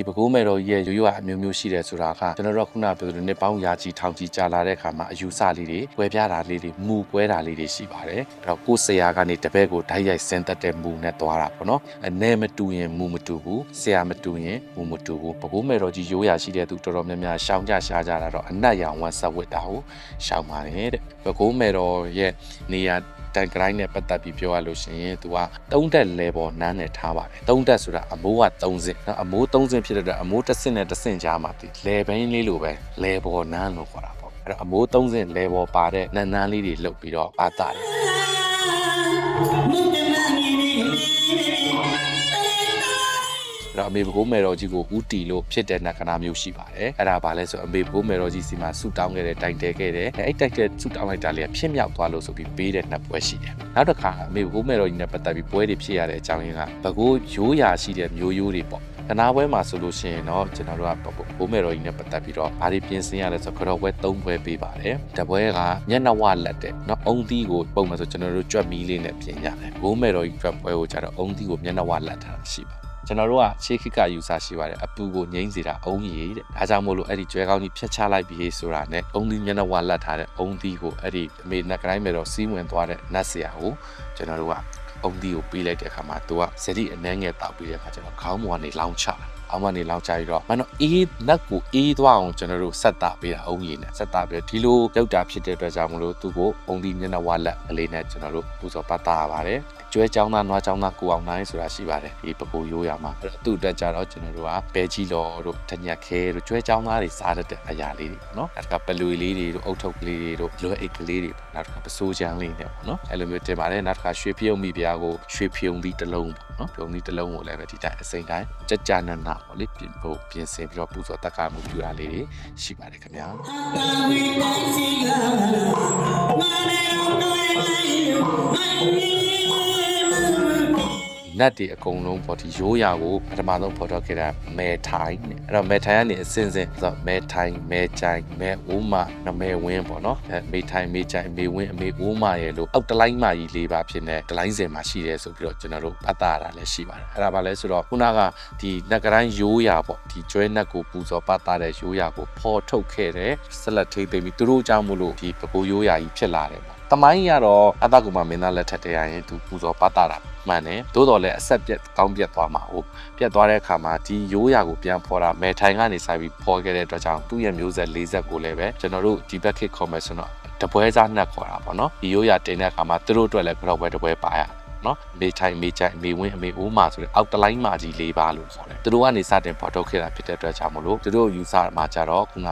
ပဲခူးမယ်တော်ကြီးရဲ့ရိုးရိုးအမျိုးမျိုးရှိတယ်ဆိုတာကကျွန်တော်တို့ခုနပြောသလိုနှစ်ပေါင်းရာကြီးထောင်ကြီးကြာလာတဲ့အခါမှာအယူဆလေးတွေကွဲပြားတာလေးတွေမူကွဲတာလေးတွေရှိပါတယ်အဲ့တော့ကိုယ်ဆရာကနေတပည့်ကိုဓာတ်ရိုက်ဆင်းသက်တဲ့မူနဲ့သွားတာပေါ့နော်အနေမတူရင်မူမတူဘူးဆရာမတူရင်မူမတူဘူးပဲခူးမယ်တော်ကြီးရိုးရာရှိတဲ့သူတော်တော်များများရှောင်ကြရှားကြတာတော့အနက်ရောင်ဝတ်ဆက်ဝတ်တာကိုရှောင်ပါတယ်တဲ့ပဲခူးမယ်တော်ရဲ့နေရာတန်ကရိုင်းနဲ့ပတ်သက်ပြီးပြောရလို့ရှိရင်သူက3တက် level နန်းနဲ့ထားပါတယ်3တက်ဆိုတာအမိုးက3ဆင့်အမိုး3ဆင့်ဖြစ်တဲ့အတွက်အမိုး1ဆင့်နဲ့1ဆင့်ကြားမှာဒီ level လေးလိုပဲ level နန်းလို့ခေါ်တာပေါ့အဲ့တော့အမိုး3ဆင့် level ပါတဲ့နန်းနန်းလေးတွေလုပ်ပြီးတော့ပါတာတယ်အမေဘကိုးမယ်တော်ကြီးကိုဦးတီလို့ဖြစ်တဲ့နက္ခဏာမျိုးရှိပါတယ်အဲ့ဒါဘာလဲဆိုအမေဘကိုးမယ်တော်ကြီးစီမှာဆူတောင်းခဲ့တဲ့တိုင်တဲခဲ့တဲ့အဲ့တိုက်တဲ့ဆူတောင်းလိုက်တာလေးဖြစ်မြောက်သွားလို့ဆိုပြီးပေးတဲ့နှစ်ပွဲရှိတယ်နောက်တစ်ခါအမေဘကိုးမယ်တော်ကြီးနဲ့ပတ်သက်ပြီးပွဲတွေဖြစ်ရတဲ့အကြောင်းရင်းကဘကိုးရိုးရာရှိတဲ့မျိုးရိုးတွေပေါ့ကနာပွဲမှာဆိုလို့ရှိရင်တော့ကျွန်တော်တို့ကဘိုးမယ်တော်ကြီးနဲ့ပတ်သက်ပြီးတော့ဘာတွေပြင်ဆင်ရလဲဆိုတော့ပွဲ3ပွဲပေးပါတယ်တပွဲကမျက်နှာဝလက်တဲ့เนาะအုံသီးကိုပုံမှန်ဆိုကျွန်တော်တို့ကြွက်မီးလေးနဲ့ပြင်ရတယ်ဘိုးမယ်တော်ကြီးကြွက်ပွဲကိုကျတော့အုံသီးကိုမျက်နှာဝလက်ထားတာရှိပါကျွန်တော်တို့ကရှေးခေတ်ကယူဆရှိပါတယ်အပူကိုငိမ့်စေတာအုံးရည်တဲ့ဒါကြောင့်မို့လို့အဲ့ဒီကျွဲကောင်းကြီးဖြတ်ချလိုက်ပြီးဆိုတာနဲ့အုံးသီးမျက်နှာဝလက်ထားတဲ့အုံးသီးကိုအဲ့ဒီအမေနက်ကိုင်းမယ်တော့စီးဝင်သွားတဲ့နတ်ဆရာကိုကျွန်တော်တို့ကအုံးသီးကိုပေးလိုက်တဲ့အခါမှာသူကဇတိအနှဲငယ်တောက်ပြီးတဲ့အခါကျတော့ခေါင်းပေါ်ကနေလောင်းချတာအောင်မနေလောက်ကြပြီးတော့မနော်အေးနက်ကိုအေးသွားအောင်ကျွန်တော်တို့ဆက်တာပေးတာအုံးရည်နဲ့ဆက်တာပြီးဒီလိုကြောက်တာဖြစ်တဲ့အတွက်ကြောင့်မလို့သူ့ကိုအုံးသီးမျက်နှာဝလက်အလေးနဲ့ကျွန်တော်တို့ပူဇော်ပတ်တာရပါတယ်ကျွဲချောင်းသားနွားချောင်းသားကိုအောင်နိုင်ဆိုတာရှိပါတယ်ဒီပကူရိုးရမှာအဲ့တော့သူ့အတွက်ကြတော့ကျွန်တော်တို့ကဘဲကြီးလော်တို့ထညက်ခဲတို့ကျွဲချောင်းသားတွေစားတဲ့အရာလေးတွေပေါ့နော်အဲ့ဒါကပလွေလေးတွေတို့အုတ်ထုပ်ကလေးတွေတို့လွယ်အိတ်ကလေးတွေနောက်တစ်ခါပစိုးချမ်းလေးတွေပေါ့နော်အဲ့လိုမျိုးတင်ပါတယ်နောက်တစ်ခါရွှေပြုံးမိပြားကိုရွှေဖြုံပြီးတစ်လုံးပေါ့နော်ဖြုံပြီးတစ်လုံးကိုလည်းပဲဒီတိုင်းအစိမ့်တိုင်းကြကြနနပေါ့လေပြင်ဆင်ပြီးတော့ပူဇော်တက်ကားမှုပြုတာလေးတွေရှိပါတယ်ခင်ဗျာနတ်တွေအကုန်လုံးပေါ့ဒီရိုးရာကိုပထမဆုံးဖော်ထုတ်ခဲ့တာမဲထိုင်းနဲ့အဲ့တော့မဲထိုင်းကနေအစင်းစင်းဆိုမဲထိုင်းမဲကြိုင်မဲဦးမနမဲဝင်းပေါ့နော်အဲမဲထိုင်းမဲကြိုင်မဲဝင်းအမေဦးမရဲ့လို့အောက်တလိုင်းမကြီး၄ပါးဖြစ်နေတလိုင်းစင်မှာရှိတယ်ဆိုပြီးတော့ကျွန်တော်တို့ပတ်တာရတာလည်းရှိပါတယ်အဲ့ဒါဘာလဲဆိုတော့ခုနကဒီနက်ကတိုင်းရိုးရာပေါ့ဒီကျွဲနက်ကိုပူဇော်ပတ်တာတဲ့ရိုးရာကိုဖော်ထုတ်ခဲ့တဲ့ဆက်လက်ထိသိမ်းပြီးသူတို့အကြောင်းမို့လို့ဒီပကိုရိုးရာကြီးဖြစ်လာတယ်ပေါ့တမိုင်းရတော့အတကူမမင်းသားလက်ထက်တည်းရရင်သူပူဇော်ပတ်တာမှန်တယ်သို့တော်လည်းအဆက်ပြက်ကောင်းပြက်သွားမှာဟုတ်ပြက်သွားတဲ့အခါမှာဒီရိုးရာကိုပြန်ဖော်တာမဲထိုင်ကနေဆိုင်ပြီးဖော်ခဲ့တဲ့အတွက်ကြောင့်သူ့ရဲ့မျိုးဆက်၄ဆက်ကိုလည်းပဲကျွန်တော်တို့ဒီဘက်ခေတ်ခေါ်မယ်ဆိုတော့တပွဲစားနှက်ခေါ်တာပေါ့နော်ဒီရိုးရာတင်တဲ့အခါမှာသူတို့အတွက်လည်းကြောက်ပွဲတပွဲပါရနော်မေထိုင်မေချိုင်မေဝင်းအမေဦးမာဆိုတဲ့အောက်တလိုင်းမာကြီး၄ပါးလို့ခေါ်တယ်သူတို့ကနေစတင်ဖော်ထုတ်ခဲ့တာဖြစ်တဲ့အတွက်ကြောင့်မလို့သူတို့ယူဆမှာကြတော့ခုန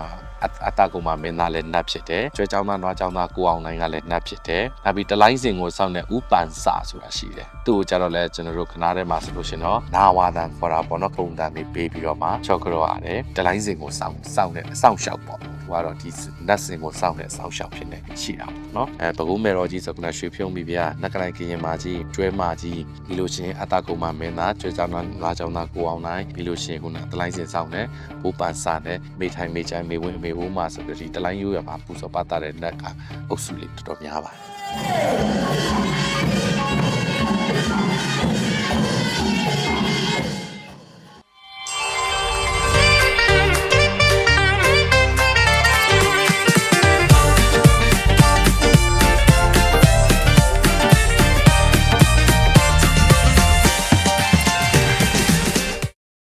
အတကုံမှာမင်းသားလည်းနတ်ဖြစ်တယ်ကျွဲချောင်းသားနွားချောင်းသားကိုအောင်နိုင်ကလည်းနတ်ဖြစ်တယ်နောက်ပြီးတလိုင်းစင်ကိုစောင့်တဲ့ဥပန်စာဆိုတာရှိတယ်သူ့ကိုကြတော့လည်းကျွန်တော်တို့ခနားထဲမှာဆိုလို့ရှင်တော့နာဝါဒန်ခေါ်တာပေါ့နော်ပုံတန်တွေပေးပြီးတော့မှချော့ကြောရတယ်တလိုင်းစင်ကိုစောင့်တဲ့အဆောင်ရှောက်ပေါ့သူကတော့ဒီနတ်စင်ကိုစောင့်တဲ့အဆောင်ရှောက်ဖြစ်နေရှိတာပေါ့နော်ပဲခူးမယ်တော်ကြီးဆိုကရွှေဖြုံးပြီးဗျာနက်ကလိုင်ကရင်မာကြီးကျွဲမာကြီးပြီးလို့ရှင်အတကုံမှာမင်းသားကျွဲချောင်းသားနွားချောင်းသားကိုအောင်နိုင်ပြီးလို့ရှင်ခုနတလိုင်းစင်စောင့်တဲ့ဥပန်စာနဲ့မေထိုင်မေချိုင်မေဝင်းမေဦးမာဆိုတဲ့ဒီတလိုင်းရိုးရမှာပူဇော်ပတ်တာတဲ့နက်ကအုပ်စုလေးတော်တော်များပါတယ်